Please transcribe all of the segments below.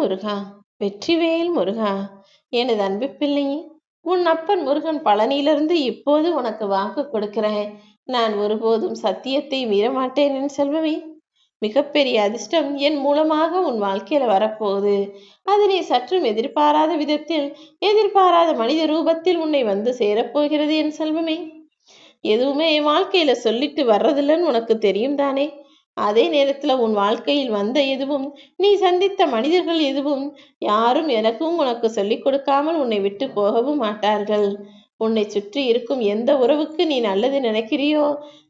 முருகா, வெற்றிவேல் முருகா, எனது அன்பு பிள்ளையே, உன் அப்பன் முருகன் பழனியிலிருந்து இப்போது உனக்கு வாக்கு கொடுக்கிறேன். நான் ஒருபோதும் சத்தியத்தை மீறமாட்டேன் என் செல்வமே. மிகப்பெரிய அதிர்ஷ்டம் என் மூலமாக உன் வாழ்க்கையில வரப்போகுது. அது நீ சற்றும் எதிர்பாராத விதத்தில், எதிர்பாராத மனித ரூபத்தில் உன்னை வந்து சேரப்போகிறது என் செல்வமே. எதுவுமே என் வாழ்க்கையில சொல்லிட்டு வர்றதில்லன்னு உனக்கு தெரியும் தானே. அதே நேரத்துல உன் வாழ்க்கையில் வந்த எதுவும், நீ சந்தித்த மனிதர்கள் எதுவும், யாரும் எனக்கும் உனக்கு சொல்லிக் கொடுக்காமல் உன்னை விட்டு போகவும் மாட்டார்கள். உன்னை சுற்றி இருக்கும் எந்த உறவுக்கு நீ நல்லது நினைக்கிறியோ,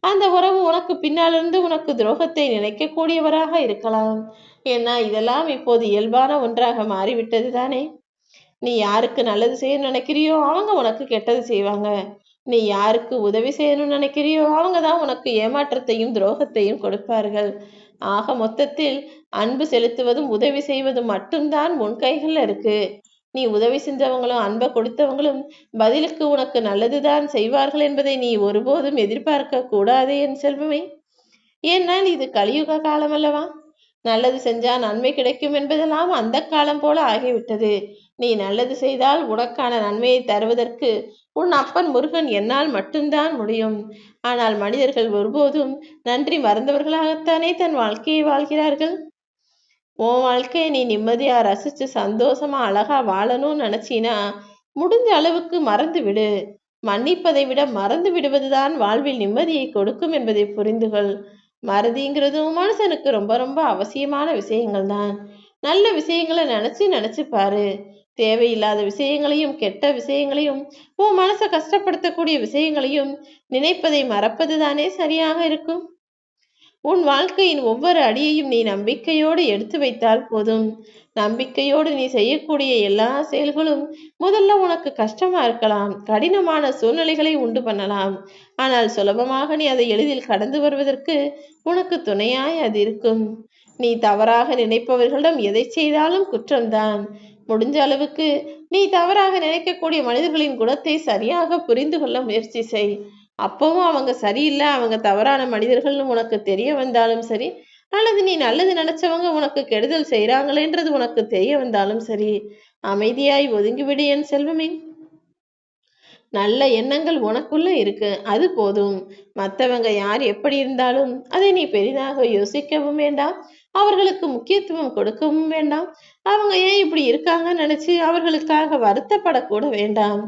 அந்த உறவு உனக்கு பின்னாலிருந்து உனக்கு துரோகத்தை நினைக்கக்கூடியவராக இருக்கலாம். ஏன்னா இதெல்லாம் இப்போது இயல்பான ஒன்றாக மாறிவிட்டது தானே. நீ யாருக்கு நல்லது செய்ய நினைக்கிறியோ அவங்க உனக்கு கெட்டது செய்வாங்க. நீ யாருக்கு உதவி செய்யணும்னு நினைக்கிறியோ அவங்க தான் உனக்கு ஏமாற்றத்தையும் துரோகத்தையும் கொடுப்பார்கள். ஆக மொத்தத்தில் அன்பு செலுத்துவதும் உதவி செய்வதும் மட்டும்தான் உன் கைகள்ல இருக்கு. நீ உதவி செஞ்சவங்களும் அன்பை கொடுத்தவங்களும் பதிலுக்கு உனக்கு நல்லதுதான் செய்வார்கள் என்பதை நீ ஒருபோதும் எதிர்பார்க்க கூடாது என் செல்வமே. ஏன்னால் இது கலியுக காலம் அல்லவா. நல்லது செஞ்சா நன்மை கிடைக்கும் என்பதெல்லாம் அந்த காலம் போல ஆகிவிட்டது. நீ நல்லது செய்தால் உனக்கான நன்மையை தருவதற்கு உன் அப்பன் முருகன் என்னால் மட்டும்தான் முடியும். ஆனால் மனிதர்கள் ஒருபோதும் நன்றி மறந்தவர்களாகத்தானே தன் வாழ்க்கையை வாழ்கிறார்கள். உன் வாழ்க்கையை நீ நிம்மதியா ரசிச்சு சந்தோஷமா அழகா வாழணும்னு நினைச்சினா முடிஞ்ச அளவுக்கு மறந்து விடு. மன்னிப்பதை விட மறந்து விடுவதுதான் வாழ்வில் நிம்மதியை கொடுக்கும் என்பதை புரிந்துகொள். மறதிங்கிறதும் மனுஷனுக்கு ரொம்ப ரொம்ப அவசியமான விஷயங்கள் தான். நல்ல விஷயங்களை நினைச்சு நினைச்சு பாரு. தேவையில்லாத விஷயங்களையும் கெட்ட விஷயங்களையும் உன் மனசை கஷ்டப்படுத்தக்கூடிய விஷயங்களையும் நினைப்பதை மறப்பது தானே சரியாக இருக்கும். உன் வாழ்க்கையின் ஒவ்வொரு அடியையும் நீ நம்பிக்கையோடு எடுத்து வைத்தால் போதும். நம்பிக்கையோடு நீ செய்யக்கூடிய எல்லா செயல்களும் முதல்ல உனக்கு கஷ்டமா இருக்கலாம், கடினமான சூழ்நிலைகளை உண்டு பண்ணலாம். ஆனால் சுலபமாக நீ அதை எளிதில் கடந்து வருவதற்கு உனக்கு துணையாய் அது இருக்கும். நீ தவறாக நினைப்பவர்களிடம் எதை செய்தாலும் குற்றம்தான். முடிஞ்ச அளவுக்கு நீ தவறாக நினைக்கக்கூடிய மனிதர்களின் குணத்தை சரியாக புரிந்து கொள்ள முயற்சி செய். அப்பவும் அவங்க சரியில்லை, அவங்க தவறான மனிதர்கள்னு உனக்கு தெரிய வந்தாலும் சரி, அல்லது நீ நல்லது நினைச்சவங்க உனக்கு கெடுதல் செய்யறாங்களேன்றது உனக்கு தெரிய வந்தாலும் சரி, அமைதியாய் ஒதுங்கிவிடு என் செல்வமே. நல்ல எண்ணங்கள் உனக்குள்ள இருக்கு, அது போதும். மற்றவங்க யார் எப்படி இருந்தாலும் அதை நீ பெரிதாக யோசிக்கவும் வேண்டாம், அவர்களுக்கு முக்கியத்துவம் கொடுக்கவும் வேண்டாம். அவங்க ஏன் இப்படி இருக்காங்கன்னு நினைச்சு அவர்களுக்காக வருத்தப்படக்கூட வேண்டாம்.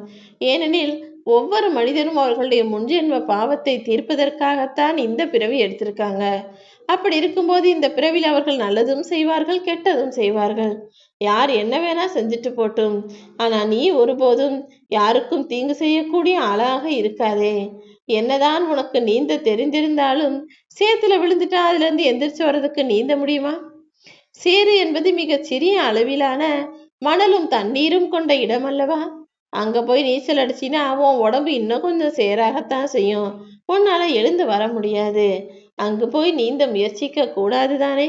ஏனெனில் ஒவ்வொரு மனிதனும் அவர்களுடைய முன்ஜென்ம பாவத்தை தீர்ப்பதற்காகத்தான் இந்த பிறவி எடுத்திருக்காங்க. அப்படி இருக்கும்போது இந்த பிறவியில் அவர்கள் நல்லதும் செய்வார்கள், கெட்டதும் செய்வார்கள். யார் என்ன வேணா செஞ்சுட்டு போட்டும். ஆனா நீ ஒருபோதும் யாருக்கும் தீங்கு செய்யக்கூடிய ஆளாக இருக்காதே. என்னதான் உனக்கு நீந்த தெரிந்திருந்தாலும் சேத்துல விழுந்துட்டா அதுல இருந்து எந்திரிச்சு வர்றதுக்கு நீந்த முடியுமா? சேறு என்பது மிக சிறிய அளவிலான மணலும் தண்ணீரும் கொண்ட இடம் அல்லவா. அங்க போய் நீச்சல் அடிச்சினா உன் உடம்பு இன்னும் கொஞ்சம் சேராகத்தான் செய்யும். உன்னால எழுந்து வர முடியாது. அங்கு போய் நீந்த முயற்சிக்க கூடாது தானே.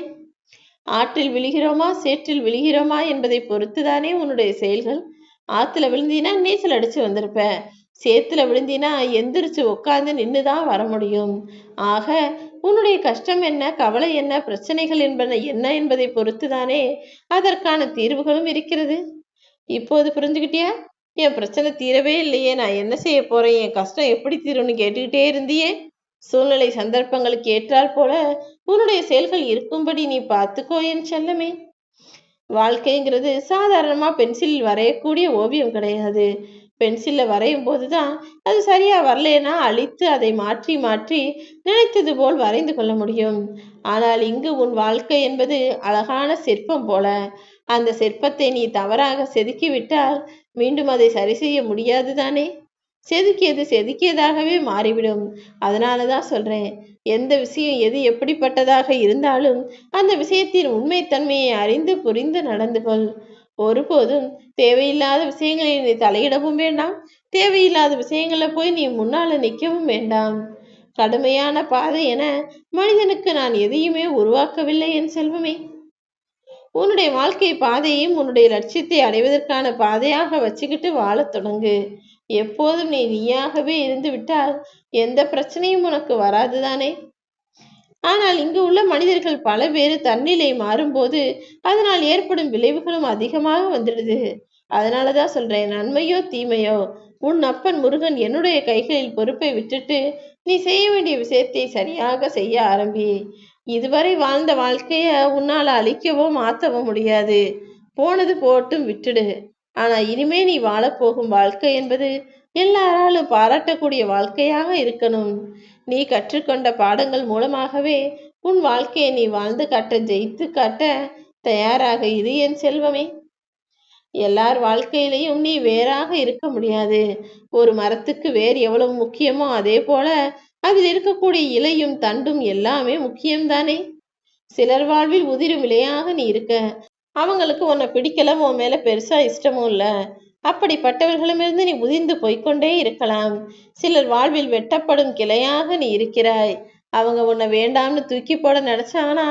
ஆற்றில் விழுகிறோமா சேற்றில் விழுகிறோமா என்பதை பொறுத்துதானே உன்னுடைய செயல்கள். ஆத்துல விழுந்தினா நீச்சல் அடிச்சு வந்திருப்ப, சேத்துல விழுந்தினா எந்திரிச்சு உட்கார்ந்து நின்றுதான் வர முடியும். ஆக உன்னுடைய கஷ்டம் என்ன, கவலை என்ன, பிரச்சனைகள் என்பன என்ன என்பதை பொறுத்துதானே அதற்கான தீர்வுகளும் இருக்கிறது. இப்போது புரிஞ்சுக்கிட்டியா? என் பிரச்சனை தீரவே இல்லையே, நான் என்ன செய்ய போறேன், என் கஷ்டம் எப்படி தீரும்னு கேட்டுக்கிட்டே இருந்தியே. சூழ்நிலை சந்தர்ப்பங்களுக்கு ஏற்றால் போல உன்னுடைய செயல்கள் இருக்கும்படி நீ பார்த்துக்கோ என் செல்லமே. வாழ்க்கைங்கிறது சாதாரணமா பென்சிலில் வரையக்கூடிய ஓவியம் கிடையாது. பென்சில்ல வரையும் போதுதான் அது சரியா வரலனா அழித்து அதை மாற்றி மாற்றி நினைத்தது போல் வரைந்து கொள்ள முடியும். ஆனால் இங்கு உன் வாழ்க்கை என்பது அழகான சிற்பம் போல. அந்த சிற்பத்தை நீ தவறாக செதுக்கிவிட்டால் மீண்டும் அதை சரி செய்ய முடியாது தானே. செதுக்கியது செதுக்கியதாகவே மாறிவிடும். அதனாலதான் சொல்றேன், எந்த விஷயம் எது எப்படிப்பட்டதாக இருந்தாலும் அந்த விஷயத்தின் உண்மைத்தன்மையை அறிந்து புரிந்து நடந்து கொள். ஒருபோதும் தேவையில்லாத விஷயங்களில் நீ தலையிடவும் வேண்டாம், தேவையில்லாத விஷயங்கள போய் நீ முன்னால நிற்கவும் வேண்டாம். கடுமையான பாதை என மனிதனுக்கு நான் எதையுமே உருவாக்கவில்லை என் செல்வமே. உன்னுடைய வாழ்க்கை பாதையையும் உன்னுடைய லட்சியத்தை அடைவதற்கான பாதையாக வச்சுக்கிட்டு வாழத் தொடங்கு. எப்போதும் நீ நீயாகவே இருந்து விட்டால் எந்த பிரச்சனையும் உனக்கு வராதுதானே. ஆனால் இங்கு உள்ள மனிதர்கள் பல பேர் தன்னிலை மாறும்போது அதனால் ஏற்படும் விளைவுகளும் அதிகமாக வந்துடுது. அதனாலதான் சொல்றேன், நன்மையோ தீமையோ உன் அப்பன் முருகன் என்னுடைய கைகளில் பொறுப்பை விட்டுட்டு நீ செய்ய வேண்டிய விஷயத்தை சரியாக செய்ய ஆரம்பி. இதுவரை வாழ்ந்த வாழ்க்கைய உன்னால அழிக்கவோ மாத்தவோ முடியாது. போனது போட்டும் விட்டுடு. ஆனா இனிமே நீ வாழப்போகும் வாழ்க்கை என்பது எல்லாராலும் பாராட்டக்கூடிய வாழ்க்கையாக இருக்கணும். நீ கற்றுக்கொண்ட பாடங்கள் மூலமாகவே உன் வாழ்க்கையை நீ வாழ்ந்து காட்ட, ஜெயித்து காட்ட தயாராக இரு என் செல்வமே. எல்லார் வாழ்க்கையிலையும் நீ வேறாக இருக்க முடியாது. ஒரு மரத்துக்கு வேர் எவ்வளவு முக்கியமோ அதே போல அதில் இருக்கக்கூடிய இலையும் தண்டும் எல்லாமே முக்கியம்தானே. சிலர் வாழ்வில் உதிரும் இலையாக நீ இருக்க, அவங்களுக்கு உன்னை பிடிக்கல, உன் மேல பெருசா இஷ்டமும் இல்ல. அப்படிப்பட்டவர்களிடமிருந்து நீ உதிர்ந்து போய்கொண்டே இருக்கலாம். சிலர் வாழ்வில் வெட்டப்படும் கிளையாக நீ இருக்கிறாய். அவங்க உன்னை வேண்டாம்னு தூக்கி போட நினைச்சானா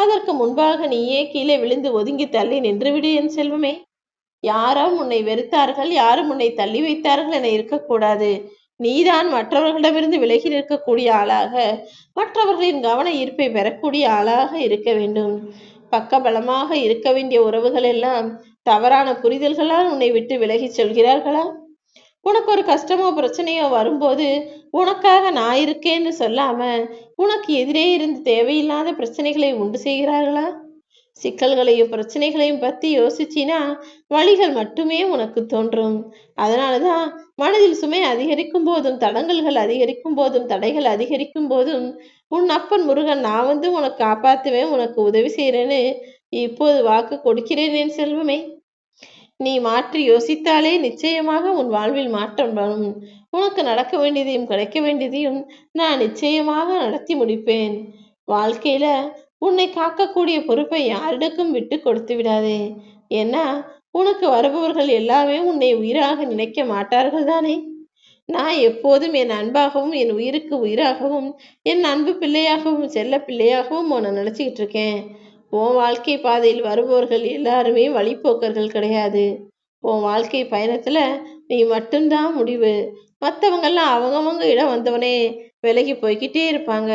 அதற்கு முன்பாக நீயே கீழே விழுந்து ஒதுங்கி தள்ளி நின்றுவிடு என் செல்வமே. யாரும் உன்னை வெறுத்தார்கள், யாரும் உன்னை தள்ளி வைத்தார்கள் என இருக்கக்கூடாது. நீதான் மற்றவர்களிடமிருந்து விலகி நிற்கக்கூடிய ஆளாக, மற்றவர்களின் கவன ஈர்ப்பை பெறக்கூடிய ஆளாக இருக்க வேண்டும். பக்கபலமாக இருக்க வேண்டிய உறவுகள் எல்லாம் தவறான புரிதல்களால் உன்னை விட்டு விலகி சொல்கிறார்களா? உனக்கு ஒரு கஷ்டமோ பிரச்சனையோ வரும்போது உனக்காக நான் இருக்கேன்னு சொல்லாம உனக்கு எதிரே இருந்து தேவையில்லாத பிரச்சனைகளை உண்டு செய்கிறார்களா? சிக்கல்களையும் பிரச்சனைகளையும் பத்தி யோசிச்சினா வழிகள் மட்டுமே உனக்கு தோன்றும். அதனாலதான் மனதில் சுமை அதிகரிக்கும் போதும், தடங்கல்கள் அதிகரிக்கும் போதும், தடைகள் அதிகரிக்கும் போதும் உன் அப்பன் முருகன் நான் வந்து உனக்கு காப்பாத்துவேன், உனக்கு உதவி செய்யறேன்னு இப்போது வாக்கு கொடுக்கிறேன் என் செல்வமே. நீ மாற்றி யோசித்தாலே நிச்சயமாக உன் வாழ்வில் மாற்றம் வரும். உனக்கு நடக்க வேண்டியதையும் கிடைக்க வேண்டியதையும் நான் நிச்சயமாக நடத்தி முடிப்பேன். வாழ்க்கையில உன்னை காக்கக்கூடிய பொறுப்பை யாரிடக்கும் விட்டு கொடுத்து விடாதே. ஏன்னா உனக்கு வருபவர்கள் எல்லாமே உன்னை உயிராக நினைக்க மாட்டார்கள் தானே. நான் எப்போதும் என் அன்பாகவும், என் உயிருக்கு உயிராகவும், என் அன்பு பிள்ளையாகவும், செல்ல பிள்ளையாகவும் உன்னை நினைச்சுக்கிட்டு இருக்கேன். உன் வாழ்க்கை பாதையில் வருபவர்கள் எல்லாருமே வழிப்போக்கர்கள் கிடையாது. உன் வாழ்க்கை பயணத்துல நீ மட்டும்தான் முடிவு. மற்றவங்கெல்லாம் அவங்கவங்க இடம் வந்தவனே விலகி போய்கிட்டே இருப்பாங்க.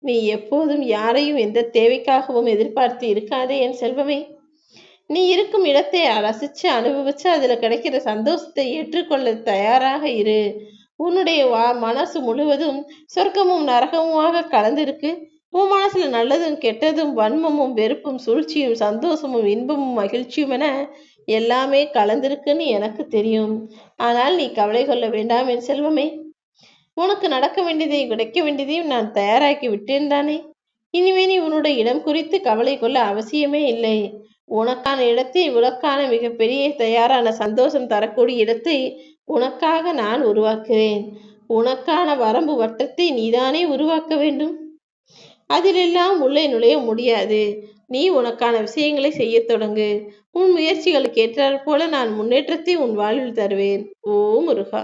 நீ எப்போதும் யாரையும் எந்த தேவைக்காகவும் எதிர்பார்த்து இருக்காதே என் செல்வமே. நீ இருக்கும் இடத்தை ரசிச்சு அனுபவிச்சு அதுல கிடைக்கிற சந்தோஷத்தை ஏற்றுக்கொள்ள தயாராக இரு. உன்னுடைய மனசு முழுவதும் சொர்க்கமும் நரகமுமாக கலந்திருக்கு. உன் மனசுல நல்லதும் கெட்டதும், வன்மமும் வெறுப்பும், சூழ்ச்சியும், சந்தோஷமும், இன்பமும், மகிழ்ச்சியும் என எல்லாமே கலந்திருக்குன்னு எனக்கு தெரியும். ஆனால் நீ கவலை கொள்ள வேண்டாம் என் செல்வமே. உனக்கு நடக்க வேண்டியதையும் கிடைக்க வேண்டியதையும் நான் தயாராக்கி விட்டேன் தானே. இனிமே நீ உன்னுடைய இடம் குறித்து கவலை கொள்ள அவசியமே இல்லை. உனக்கான இடத்தை, உனக்கான மிகப்பெரிய தயாரான சந்தோஷம் தரக்கூடிய இடத்தை உனக்காக நான் உருவாக்குவேன். உனக்கான வரம்பு வட்டத்தை நீதானே உருவாக்க வேண்டும். அதிலெல்லாம் உள்ளே நுழைய முடியாது. நீ உனக்கான விஷயங்களை செய்ய தொடங்கு. உன் முயற்சிகளுக்கு ஏற்றாற் போல நான் முன்னேற்றத்தை உன் வாழ்வில் தருவேன். ஓ முருகா!